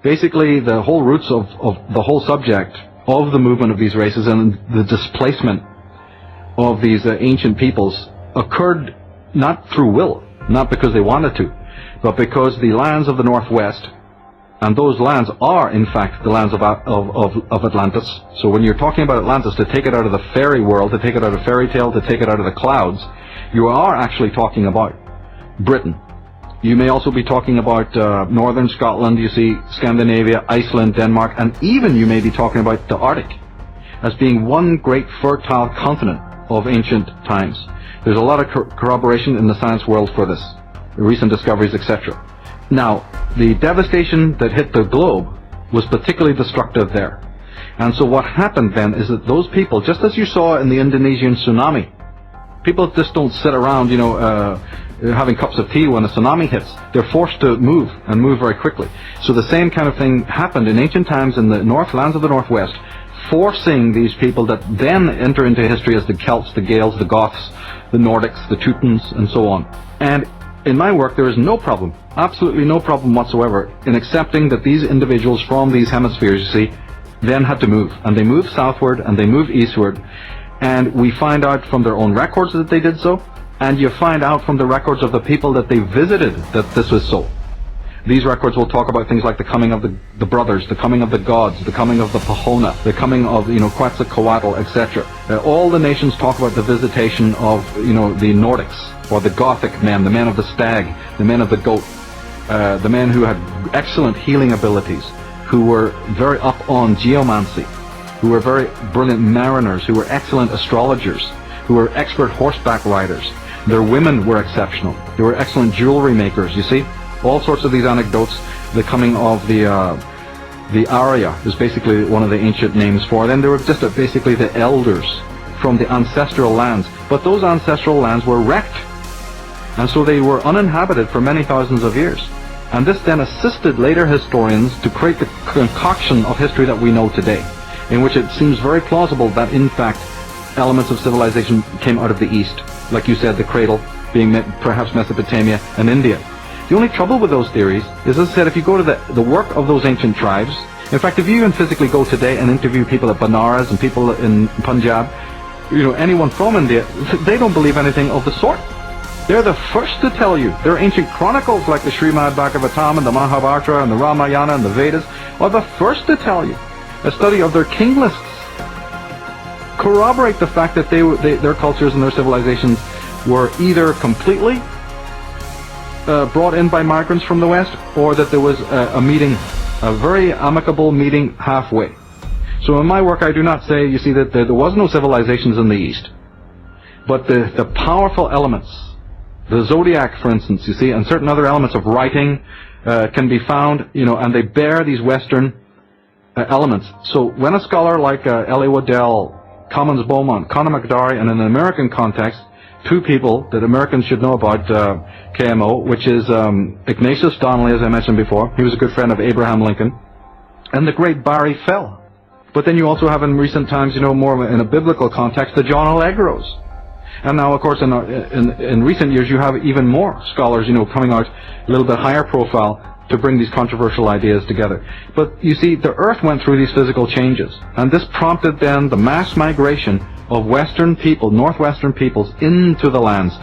Basically, the whole roots of the whole subject of the movement of these races and the displacement of these ancient peoples occurred not through will, not because they wanted to, but because the lands of the Northwest, and those lands are in fact the lands of Atlantis. So when you're talking about Atlantis, to take it out of the fairy world, to take it out of fairy tale, to take it out of the clouds, you are actually talking about Britain. You may also be talking about northern Scotland, you see, Scandinavia, Iceland, Denmark, and even you may be talking about the Arctic as being one great fertile continent of ancient times. There's a lot of corroboration in the science world for this, recent discoveries, etc. Now, the devastation that hit the globe was particularly destructive there. And so what happened then is that those people, just as you saw in the Indonesian tsunami, people just don't sit around, having cups of tea when a tsunami hits. They're forced to move, and move very quickly. So the same kind of thing happened in ancient times in the lands of the Northwest, forcing these people that then enter into history as the Celts, the Gaels, the Goths, the Nordics, the Teutons, and so on. And in my work, there is no problem, absolutely no problem whatsoever, in accepting that these individuals from these hemispheres, you see, then had to move. And they moved southward, and they moved eastward. And we find out from their own records that they did so, and you find out from the records of the people that they visited that this was so. These records will talk about things like the coming of the brothers, the coming of the gods, the coming of the Pahona, the coming of, Quetzalcoatl, etc. All the nations talk about the visitation of, the Nordics, or the Gothic men, the men of the stag, the men of the goat, the men who had excellent healing abilities, who were very up on geomancy, who were very brilliant mariners, who were excellent astrologers, who were expert horseback riders. Their women were exceptional. They were excellent jewelry makers, you see. All sorts of these anecdotes. The coming of the Arya is basically one of the ancient names for. Then there were just basically the elders from the ancestral lands. But those ancestral lands were wrecked. And so they were uninhabited for many thousands of years. And this then assisted later historians to create the concoction of history that we know today, in which it seems very plausible that in fact elements of civilization came out of the east. Like you said, the cradle being perhaps Mesopotamia and India. The only trouble with those theories is, as I said, if you go to the work of those ancient tribes, in fact, if you even physically go today and interview people at Banaras and people in Punjab, anyone from India, they don't believe anything of the sort. They're the first to tell you. Their ancient chronicles like the Srimad Bhagavatam and the Mahabharata and the Ramayana and the Vedas are the first to tell you. A study of their king lists corroborate the fact that their cultures and their civilizations were either completely brought in by migrants from the West, or that there was a meeting, a very amicable meeting halfway. So in my work I do not say, you see, that there was no civilizations in the East, but the powerful elements, the zodiac for instance, you see, and certain other elements of writing can be found, and they bear these Western elements. So when a scholar like L.A. Waddell, Commons Beaumont, Conor McDarry, and in an American context, two people that Americans should know about KMO, which is Ignatius Donnelly, as I mentioned before. He was a good friend of Abraham Lincoln. And the great Barry Fell. But then you also have in recent times, more in a biblical context, the John Allegros. And now, of course, in recent years, you have even more scholars, coming out a little bit higher profile to bring these controversial ideas together. But you see, the Earth went through these physical changes, and this prompted then the mass migration of Western people, Northwestern peoples, into the lands.